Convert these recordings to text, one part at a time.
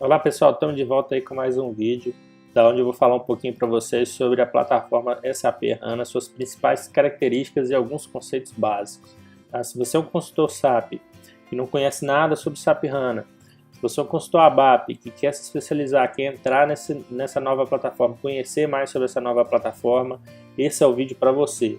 Olá pessoal, estamos de volta aí com mais um vídeo, da onde eu vou falar um pouquinho para vocês sobre a plataforma SAP HANA, suas principais características e alguns conceitos básicos. Tá? Se você é um consultor SAP que não conhece nada sobre SAP HANA, se você é um consultor ABAP que quer se especializar, quer entrar nessa nova plataforma, conhecer mais sobre essa nova plataforma, esse é o vídeo para você.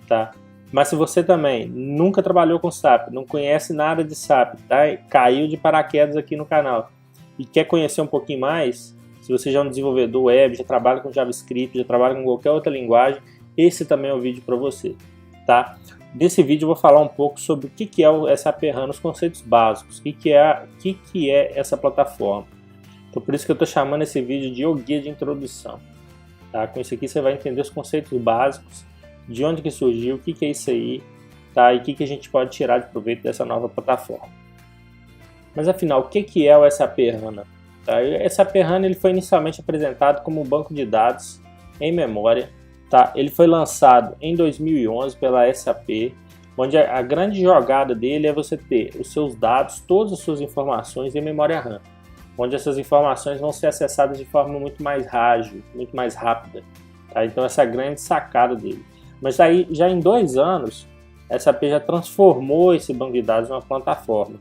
Tá? Mas se você também nunca trabalhou com SAP, não conhece nada de SAP, tá? Caiu de paraquedas aqui no canal, e quer conhecer um pouquinho mais, se você já é um desenvolvedor web, já trabalha com JavaScript, já trabalha com qualquer outra linguagem, esse também é o vídeo para você, tá? Nesse vídeo eu vou falar um pouco sobre o que é o SAP HANA, os conceitos básicos, o que é essa plataforma. Então por isso que eu estou chamando esse vídeo de O Guia de Introdução. Tá? Com isso aqui você vai entender os conceitos básicos, de onde que surgiu, o que é isso aí, tá? E o que a gente pode tirar de proveito dessa nova plataforma. Mas afinal, o que é o SAP HANA? Tá? O SAP HANA ele foi inicialmente apresentado como um banco de dados em memória. Tá? Ele foi lançado em 2011 pela SAP, onde a grande jogada dele é você ter os seus dados, todas as suas informações em memória RAM, onde essas informações vão ser acessadas de forma muito mais ágil, muito mais rápida. Tá? Então essa é a grande sacada dele. Mas aí, já em 2 anos, a SAP já transformou esse banco de dados em uma plataforma.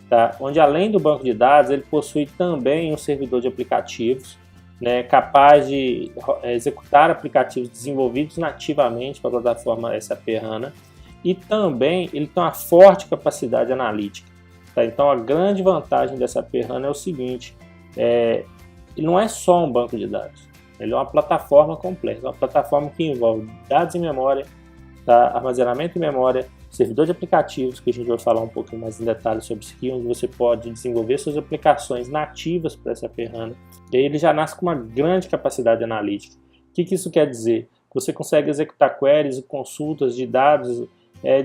Tá? Onde além do banco de dados, ele possui também um servidor de aplicativos, né, capaz de executar aplicativos desenvolvidos nativamente para a plataforma SAP HANA, e também ele tem uma forte capacidade analítica. Tá? Então a grande vantagem da SAP HANA é o seguinte, ele não é só um banco de dados, ele é uma plataforma completa, uma plataforma que envolve dados em memória, tá? Armazenamento em memória, servidor de aplicativos, que a gente vai falar um pouquinho mais em detalhes sobre isso aqui, onde você pode desenvolver suas aplicações nativas para SAP HANA, e aí ele já nasce com uma grande capacidade analítica. O que isso quer dizer? Você consegue executar queries e consultas de dados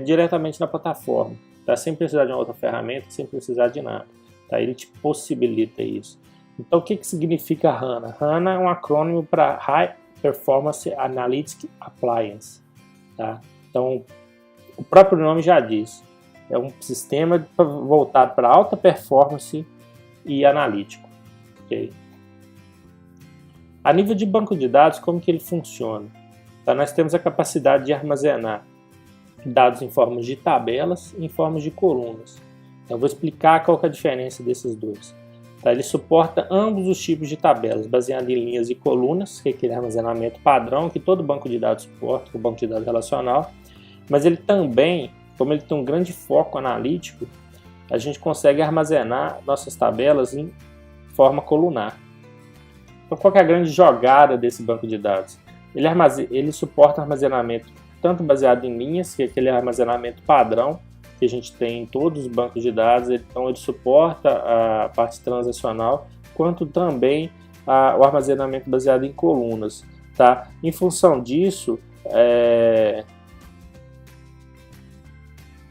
diretamente na plataforma, tá? Sem precisar de uma outra ferramenta, sem precisar de nada. Tá? Ele te possibilita isso. Então o que significa HANA? HANA é um acrônimo para High Performance Analytic Appliance. Tá? Então, o próprio nome já diz, é um sistema voltado para alta performance e analítico. Okay? A nível de banco de dados, como que ele funciona? Então, nós temos a capacidade de armazenar dados em formas de tabelas e em formas de colunas. Então, eu vou explicar qual que é a diferença desses dois. Tá? Ele suporta ambos os tipos de tabelas, baseado em linhas e colunas, que é aquele armazenamento padrão que todo banco de dados suporta, que é o banco de dados relacional. Mas ele também, como ele tem um grande foco analítico, a gente consegue armazenar nossas tabelas em forma colunar. Então qual que é a grande jogada desse banco de dados? Ele suporta armazenamento tanto baseado em linhas, que é aquele armazenamento padrão que a gente tem em todos os bancos de dados, então ele suporta a parte transacional, quanto também o armazenamento baseado em colunas. Tá? Em função disso,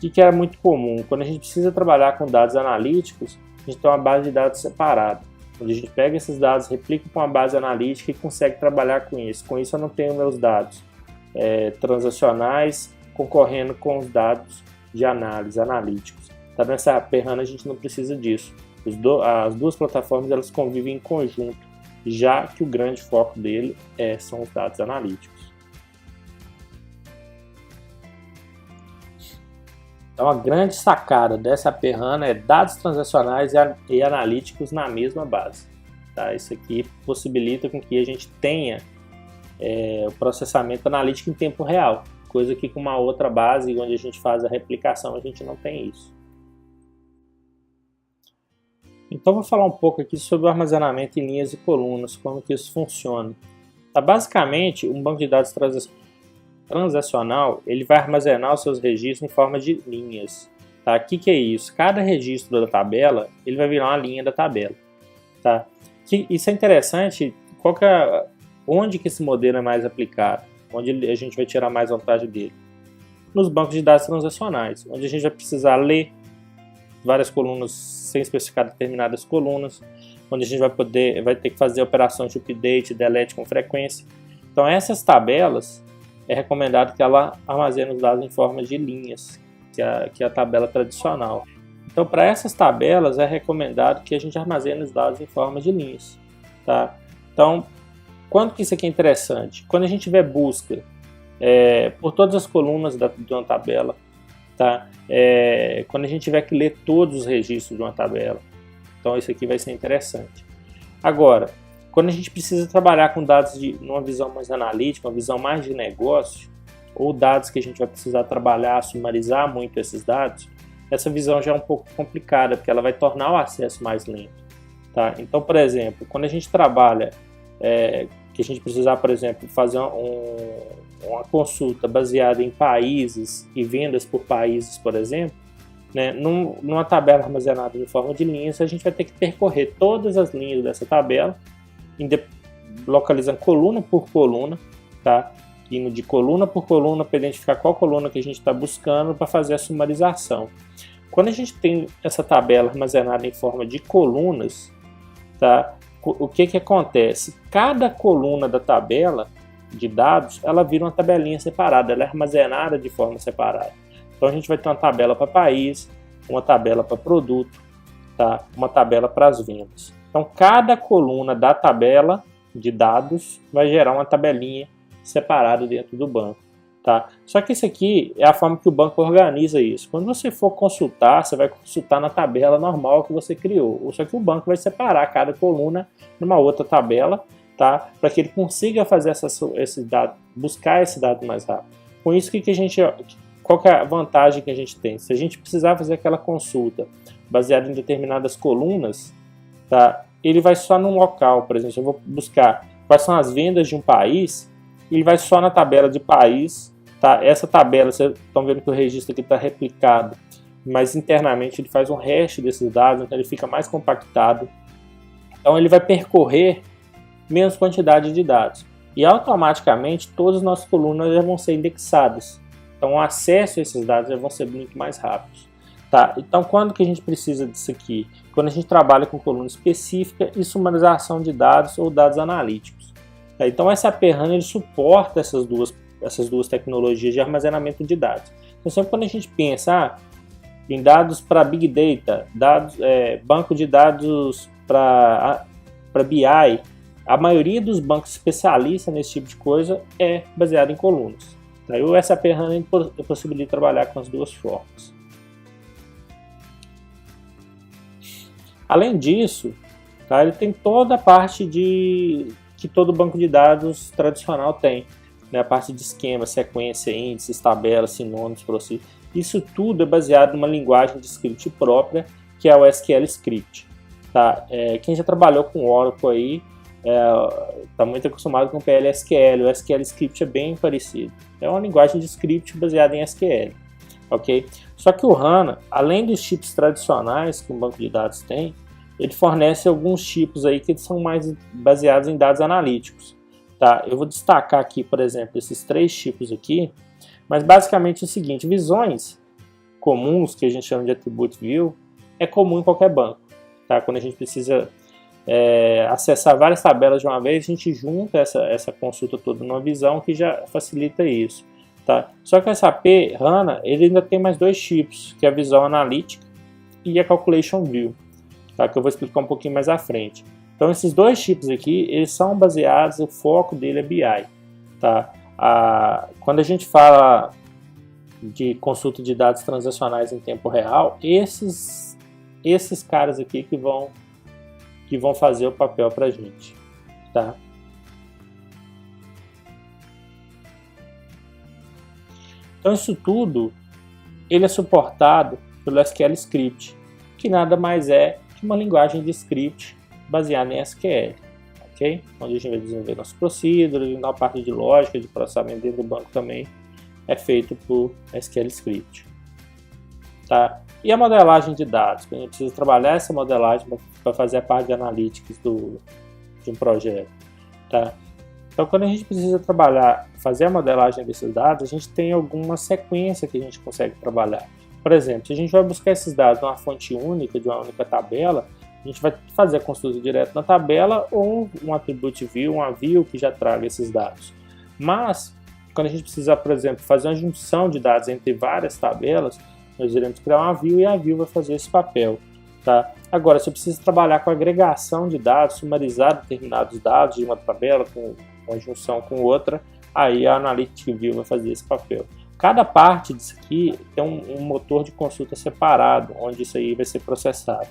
o que era muito comum? Quando a gente precisa trabalhar com dados analíticos, a gente tem uma base de dados separada, onde a gente pega esses dados, replica com uma base analítica e consegue trabalhar com isso. Com isso eu não tenho meus dados transacionais concorrendo com os dados de análise analíticos. Tá? Nessa SAP HANA a gente não precisa disso. As duas plataformas elas convivem em conjunto, já que o grande foco dele são os dados analíticos. Então a grande sacada dessa SAP HANA é dados transacionais e analíticos na mesma base. Tá? Isso aqui possibilita com que a gente tenha o processamento analítico em tempo real, coisa que com uma outra base, onde a gente faz a replicação, a gente não tem isso. Então vou falar um pouco aqui sobre o armazenamento em linhas e colunas, como que isso funciona. Tá? Basicamente, um banco de dados transacional, ele vai armazenar os seus registros em forma de linhas. Tá? O que é isso? Cada registro da tabela, ele vai virar uma linha da tabela. Tá? Isso é interessante, onde que esse modelo é mais aplicado? Onde a gente vai tirar mais vantagem dele? Nos bancos de dados transacionais, onde a gente vai precisar ler várias colunas sem especificar determinadas colunas, onde a gente vai ter que fazer operações de update, delete com frequência. Então essas tabelas, é recomendado que ela armazene os dados em forma de linhas, que é a tabela tradicional. Então, para essas tabelas, é recomendado que a gente armazene os dados em forma de linhas. Tá? Então, quando que isso aqui é interessante? Quando a gente tiver busca por todas as colunas de uma tabela, tá? Quando a gente tiver que ler todos os registros de uma tabela, então isso aqui vai ser interessante. Agora, quando a gente precisa trabalhar com dados numa visão mais analítica, uma visão mais de negócio, ou dados que a gente vai precisar trabalhar, sumarizar muito esses dados, essa visão já é um pouco complicada, porque ela vai tornar o acesso mais lento. Tá? Então, por exemplo, quando a gente trabalha, que a gente precisar, por exemplo, fazer uma consulta baseada em países e vendas por países, por exemplo, né, numa tabela armazenada de forma de linhas, a gente vai ter que percorrer todas as linhas dessa tabela, localizando coluna por coluna, tá? Indo de coluna por coluna para identificar qual coluna que a gente está buscando para fazer a sumarização. Quando a gente tem essa tabela armazenada em forma de colunas, tá? O que acontece? Cada coluna da tabela de dados, ela vira uma tabelinha separada, ela é armazenada de forma separada. Então a gente vai ter uma tabela para país, uma tabela para produto, tá? Uma tabela para as vendas. Então cada coluna da tabela de dados vai gerar uma tabelinha separada dentro do banco. Tá? Só que isso aqui é a forma que o banco organiza isso. Quando você for consultar, você vai consultar na tabela normal que você criou. Só que o banco vai separar cada coluna numa outra tabela, tá? Para que ele consiga fazer esse dado, buscar esse dado mais rápido. Com isso, qual que é a vantagem que a gente tem? Se a gente precisar fazer aquela consulta baseada em determinadas colunas, tá? Ele vai só num local. Por exemplo, se eu vou buscar quais são as vendas de um país, ele vai só na tabela de país. Tá? Essa tabela, vocês estão vendo que o registro aqui está replicado, mas internamente ele faz um hash desses dados, então ele fica mais compactado. Então ele vai percorrer menos quantidade de dados. E automaticamente todas as nossas colunas já vão ser indexadas. Então o acesso a esses dados já vão ser muito mais rápidos. Tá? Então quando que a gente precisa disso aqui? Quando a gente trabalha com coluna específica e sumarização de dados ou dados analíticos. Tá? Então essa SAP HANA ele suporta essas duas tecnologias de armazenamento de dados. Então sempre quando a gente pensa em dados para Big Data, banco de dados para BI, a maioria dos bancos especialistas nesse tipo de coisa é baseado em colunas. Tá? E o SAP HANA possibilita trabalhar com as duas formas. Além disso, tá, ele tem toda a parte que todo banco de dados tradicional tem. A parte de esquema, sequência, índices, tabelas, sinônimos, processos. Isso tudo é baseado numa linguagem de script própria, que é o SQL Script. Tá? Quem já trabalhou com Oracle aí está muito acostumado com o PLSQL. O SQL Script é bem parecido. É uma linguagem de script baseada em SQL. Okay? Só que o HANA, além dos tipos tradicionais que um banco de dados tem, ele fornece alguns tipos aí que são mais baseados em dados analíticos. Tá, eu vou destacar aqui, por exemplo, esses 3 tipos aqui, mas basicamente é o seguinte: visões comuns, que a gente chama de Attribute View, é comum em qualquer banco. Tá? Quando a gente precisa acessar várias tabelas de uma vez, a gente junta essa consulta toda numa visão que já facilita isso. Tá? Só que o SAP HANA ele ainda tem mais 2 tipos, que é a visão analítica e a Calculation View, tá? Que eu vou explicar um pouquinho mais à frente. Então esses 2 tipos aqui, eles são baseados, o foco dele é BI. Tá? Quando a gente fala de consulta de dados transacionais em tempo real, esses caras aqui que vão fazer o papel para a gente. Tá? Então isso tudo, ele é suportado pelo SQL Script, que nada mais é que uma linguagem de script baseada em SQL, ok? Onde a gente vai desenvolver nossos procedures, e na parte de lógica, de processamento dentro do banco também é feito por SQL Script. Tá? E a modelagem de dados? A gente precisa trabalhar essa modelagem para fazer a parte de analytics de um projeto. Tá? Então, quando a gente precisa fazer a modelagem desses dados, a gente tem alguma sequência que a gente consegue trabalhar. Por exemplo, se a gente vai buscar esses dados numa fonte única, de uma única tabela, a gente vai fazer a consulta direto na tabela ou um Attribute View, uma view que já traga esses dados. Mas, quando a gente precisa, por exemplo, fazer uma junção de dados entre várias tabelas, nós iremos criar uma view e a view vai fazer esse papel. Tá? Agora, se eu preciso trabalhar com agregação de dados, sumarizar determinados dados de uma tabela com uma junção com outra, aí a Analytic View vai fazer esse papel. Cada parte disso aqui tem um motor de consulta separado, onde isso aí vai ser processado.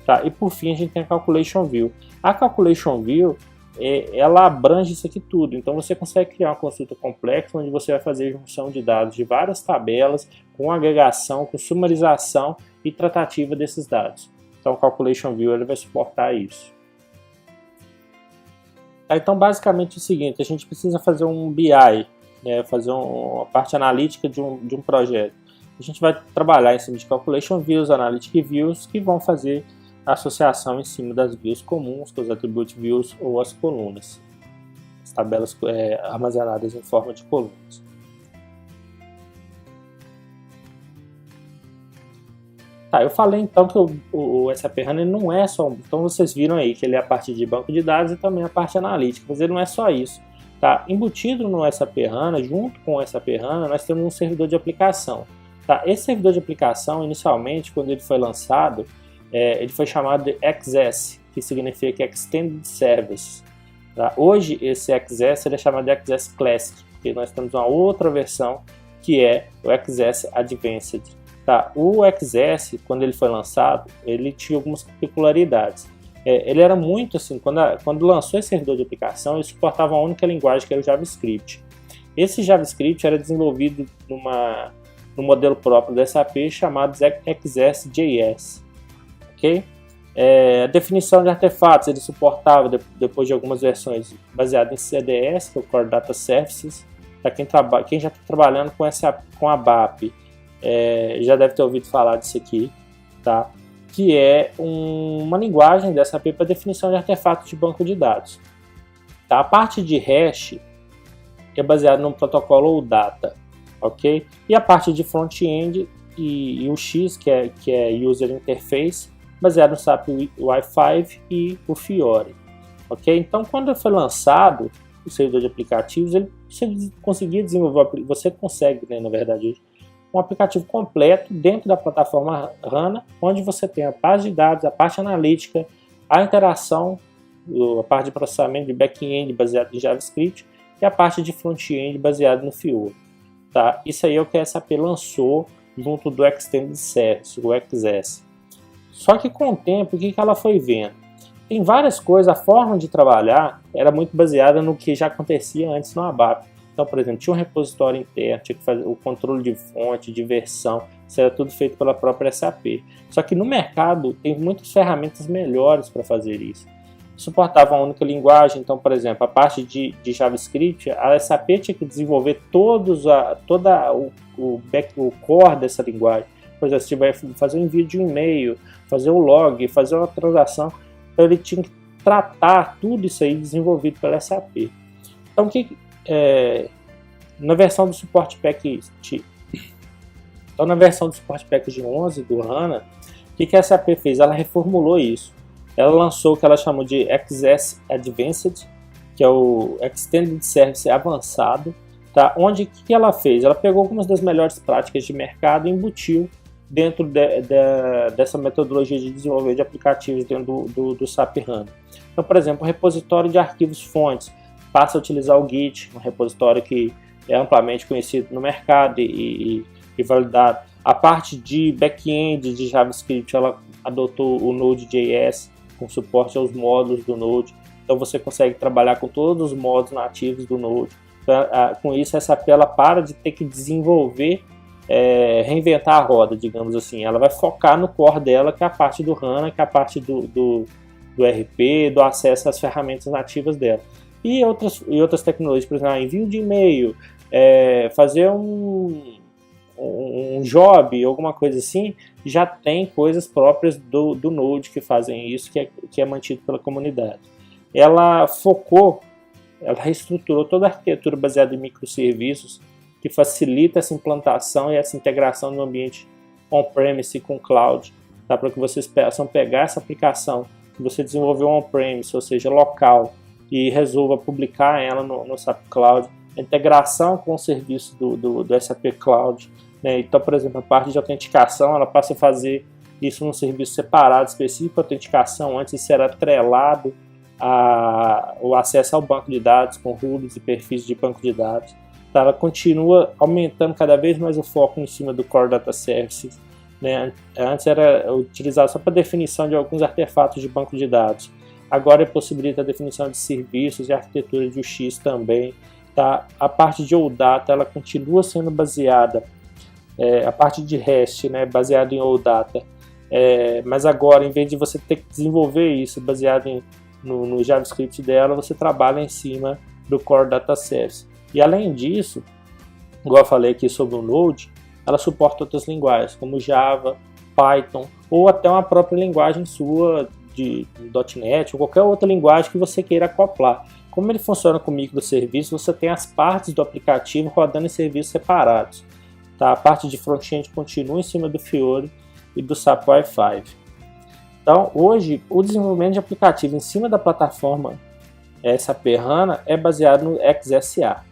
Tá? E por fim a gente tem a Calculation View. A Calculation View, ela abrange isso aqui tudo, então você consegue criar uma consulta complexa, onde você vai fazer junção de dados de várias tabelas, com agregação, com sumarização e tratativa desses dados. Então o Calculation View ele vai suportar isso. Então basicamente é o seguinte, a gente precisa fazer um BI, fazer uma parte analítica de um projeto. A gente vai trabalhar em cima de Calculation Views, Analytic Views, que vão fazer a associação em cima das views comuns, com os Attribute Views ou as colunas, as tabelas armazenadas em forma de colunas. Tá, eu falei então que o SAP HANA não é só, então vocês viram aí que ele é a parte de banco de dados e também a parte analítica, mas ele não é só isso. Tá? Embutido no SAP HANA, junto com o SAP HANA, nós temos um servidor de aplicação. Tá? Esse servidor de aplicação, inicialmente, quando ele foi lançado, ele foi chamado de XS, que significa Extended Service. Tá? Hoje, esse XS ele é chamado de XS Classic, porque nós temos uma outra versão, que é o XS Advanced. Tá? O XS, quando ele foi lançado, ele tinha algumas peculiaridades. Ele era muito assim, quando lançou esse servidor de aplicação, ele suportava uma única linguagem, que era o JavaScript. Esse JavaScript era desenvolvido no modelo próprio da SAP chamado XS.js. Okay? A definição de artefatos ele suportava, depois de algumas versões, baseado em CDS, que é o Core Data Services. Para quem já está trabalhando com a BAP, já deve ter ouvido falar disso aqui, tá? Que é uma linguagem da SAP para definição de artefatos de banco de dados. Tá? A parte de hash é baseada no protocolo OData, ok? E a parte de front-end e o X, que é User Interface, baseado no SAP Wi-Fi e o Fiori, ok? Então, quando foi lançado o servidor de aplicativos, você conseguia desenvolver, você consegue, né, na verdade, um aplicativo completo dentro da plataforma HANA, onde você tem a base de dados, a parte analítica, a interação, a parte de processamento de back-end baseado em JavaScript e a parte de front-end baseado no Fiori. Tá? Isso aí é o que a SAP lançou junto do Extended Service, o XS. Só que com o tempo, o que ela foi vendo? Tem várias coisas, a forma de trabalhar era muito baseada no que já acontecia antes no ABAP. Então, por exemplo, tinha um repositório interno, tinha que fazer o controle de fonte, de versão, isso era tudo feito pela própria SAP. Só que no mercado tem muitas ferramentas melhores para fazer isso. Suportava uma única linguagem, então, por exemplo, a parte de JavaScript, a SAP tinha que desenvolver todo o core dessa linguagem. Por exemplo, você vai fazer um envio de um e-mail, fazer o log, fazer uma transação, então ele tinha que tratar tudo isso aí desenvolvido pela SAP. Então, na versão do Support Package, então na versão do Support Package 11 do HANA, o que a SAP fez? Ela reformulou isso. Ela lançou o que ela chamou de XS Advanced, que é o Extended Service avançado, tá? Onde que ela fez? Ela pegou algumas das melhores práticas de mercado e embutiu dentro dessa metodologia de desenvolver de aplicativos dentro do SAP HANA. Então, por exemplo, o repositório de arquivos fontes passa a utilizar o Git, um repositório que é amplamente conhecido no mercado e validado. A parte de back-end de JavaScript, ela adotou o Node.js com suporte aos módulos do Node. Então você consegue trabalhar com todos os módulos nativos do Node. Então, com isso, essa SAP ela para de ter que desenvolver, reinventar a roda, digamos assim. Ela vai focar no core dela, que é a parte do HANA, que é a parte do RP, do acesso às ferramentas nativas dela. E outras tecnologias, por exemplo, envio de e-mail, fazer um job, alguma coisa assim, já tem coisas próprias do Node que fazem isso, que é mantido pela comunidade. Ela reestruturou toda a arquitetura baseada em microserviços, que facilita essa implantação e essa integração no ambiente on-premise com cloud, tá? Para que vocês possam pegar essa aplicação que você desenvolveu on-premise, ou seja, local, e resolva publicar ela no SAP Cloud, a integração com o serviço do SAP Cloud, né? Então, por exemplo, a parte de autenticação, ela passa a fazer isso num serviço separado, específico. A autenticação antes isso era atrelado o acesso ao banco de dados com rules e perfis de banco de dados. Então, ela continua aumentando cada vez mais o foco em cima do Core Data Services, né? Antes era utilizado só para definição de alguns artefatos de banco de dados. Agora possibilita a definição de serviços e arquitetura de UX também. Tá? A parte de OData ela continua sendo baseada, a parte de REST, né, baseada em OData, mas agora, em vez de você ter que desenvolver isso baseado no JavaScript dela, você trabalha em cima do Core Data Service. E além disso, igual eu falei aqui sobre o Node, ela suporta outras linguagens, como Java, Python, ou até uma própria linguagem sua de .NET, ou qualquer outra linguagem que você queira acoplar. Como ele funciona com microserviços, você tem as partes do aplicativo rodando em serviços separados. Tá? A parte de front-end continua em cima do Fiori e do SAP Wi-Fi. Então, hoje, o desenvolvimento de aplicativo em cima da plataforma SAP HANA é baseado no XSA.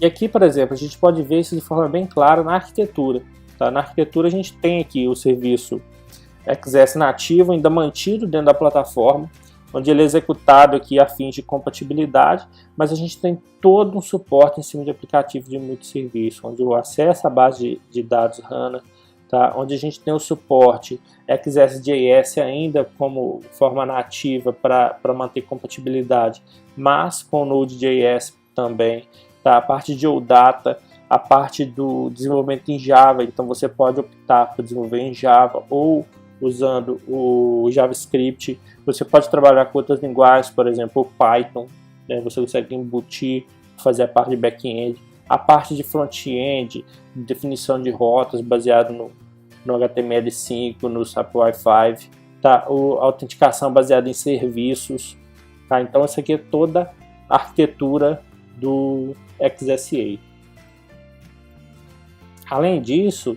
E aqui, por exemplo, a gente pode ver isso de forma bem clara na arquitetura. Tá? Na arquitetura a gente tem aqui o serviço XS nativo, ainda mantido dentro da plataforma, onde ele é executado aqui a fins de compatibilidade, mas a gente tem todo um suporte em cima de aplicativo de multisserviço, onde o acesso à base de dados HANA, tá? Onde a gente tem o suporte XSJS ainda como forma nativa para manter compatibilidade, mas com Node.js também. Tá? A parte de OData, a parte do desenvolvimento em Java, então você pode optar por desenvolver em Java ou usando o JavaScript. Você pode trabalhar com outras linguagens, por exemplo, o Python, né? Você consegue embutir, fazer a parte de back-end, a parte de front-end, definição de rotas baseado no HTML5, no SAP Wi-Fi, tá? A autenticação baseada em serviços, tá? Então essa aqui é toda a arquitetura do XSA. Além disso,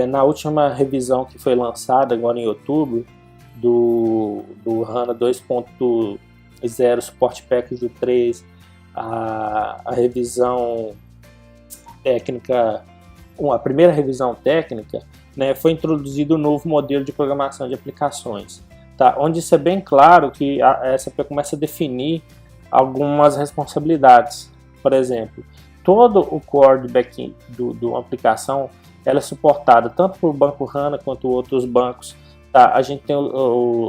na última revisão que foi lançada agora em outubro do HANA 2.0 Support Package 3, a revisão técnica, a primeira revisão técnica, né, foi introduzido um novo modelo de programação de aplicações, tá? Onde isso é bem claro que a SAP começa a definir algumas responsabilidades. Por exemplo, todo o core de back-end do aplicação ela é suportada tanto por banco HANA quanto outros bancos. Tá? A gente tem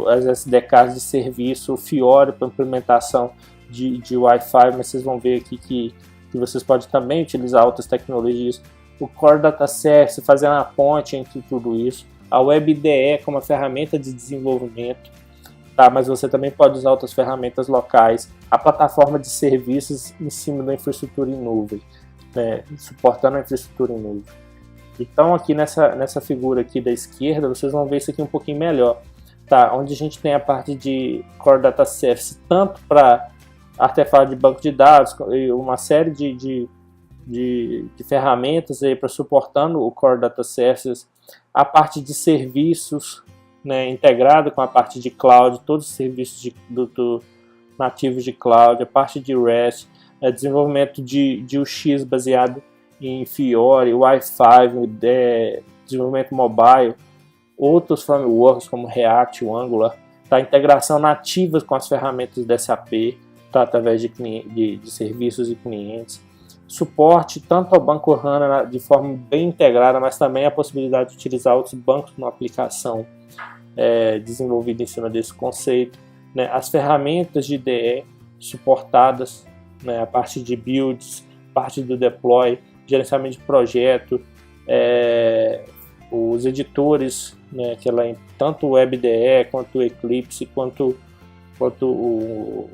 as SDKs de serviço, o Fiori para implementação de Wi-Fi, mas vocês vão ver aqui que vocês podem também utilizar outras tecnologias. O Core Data Service fazendo a ponte entre tudo isso. A WebIDE como uma ferramenta de desenvolvimento, tá? Mas você também pode usar outras ferramentas locais. A plataforma de serviços em cima da infraestrutura em nuvem, né? Suportando a infraestrutura em nuvem. Então aqui nessa figura aqui da esquerda, vocês vão ver isso aqui um pouquinho melhor, tá? Onde a gente tem a parte de Core Data Service, tanto para artefato de banco de dados, uma série de ferramentas aí para suportando o Core Data Services, a parte de serviços, né, integrado com a parte de cloud, todos os serviços nativos de cloud, a parte de REST, desenvolvimento de UX baseado em Fiori, Wi-Fi, desenvolvimento mobile, outros frameworks como React, o Angular, tá? Integração nativa com as ferramentas da SAP, tá? Através de serviços e clientes, suporte tanto ao banco HANA de forma bem integrada, mas também a possibilidade de utilizar outros bancos numa aplicação desenvolvida em cima desse conceito, né? As ferramentas de IDE suportadas, né? A parte de builds, parte do deploy, gerenciamento de projeto, os editores, né, que ela tanto o WebIDE quanto o Eclipse quanto o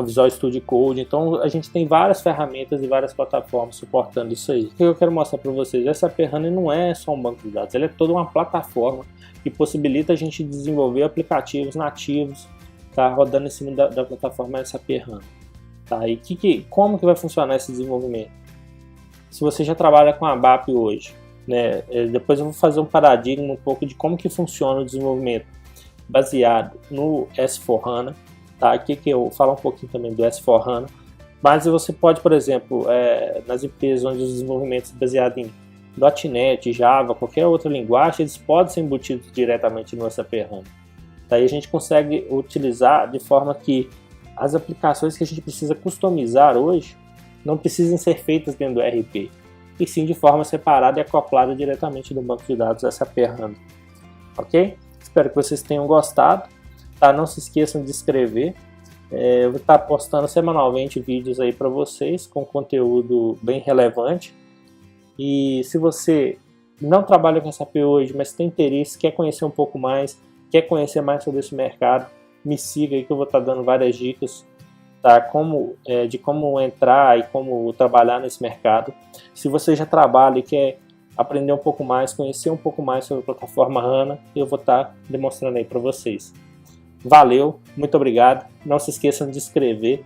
Visual Studio Code. Então a gente tem várias ferramentas e várias plataformas suportando isso aí. O que eu quero mostrar para vocês, essa SAP HANA não é só um banco de dados, ela é toda uma plataforma que possibilita a gente desenvolver aplicativos nativos, tá, rodando em cima da plataforma SAP HANA. Tá? E como que vai funcionar esse desenvolvimento? Se você já trabalha com a ABAP hoje, né, depois eu vou fazer um paradigma um pouco de como que funciona o desenvolvimento baseado no S4HANA, tá? Aqui que eu falo um pouquinho também do S4HANA, mas você pode, por exemplo, nas empresas onde os desenvolvimentos baseados em .NET, Java, qualquer outra linguagem, eles podem ser embutidos diretamente no SAP HANA. Daí a gente consegue utilizar de forma que as aplicações que a gente precisa customizar hoje não precisem ser feitas dentro do ERP, e sim de forma separada e acoplada diretamente do banco de dados SAP HANA. Ok? Espero que vocês tenham gostado. Tá? Não se esqueçam de se inscrever. Eu vou estar postando semanalmente vídeos aí para vocês com conteúdo bem relevante. E se você não trabalha com SAP hoje, mas tem interesse, quer conhecer um pouco mais, quer conhecer mais sobre esse mercado, me siga aí que eu vou estar dando várias dicas, tá? De como entrar e como trabalhar nesse mercado. Se você já trabalha e quer aprender um pouco mais, conhecer um pouco mais sobre a plataforma HANA, eu vou estar demonstrando aí para vocês. Valeu, muito obrigado. Não se esqueçam de se inscrever,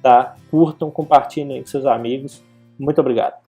tá? Curtam, compartilhem aí com seus amigos. Muito obrigado.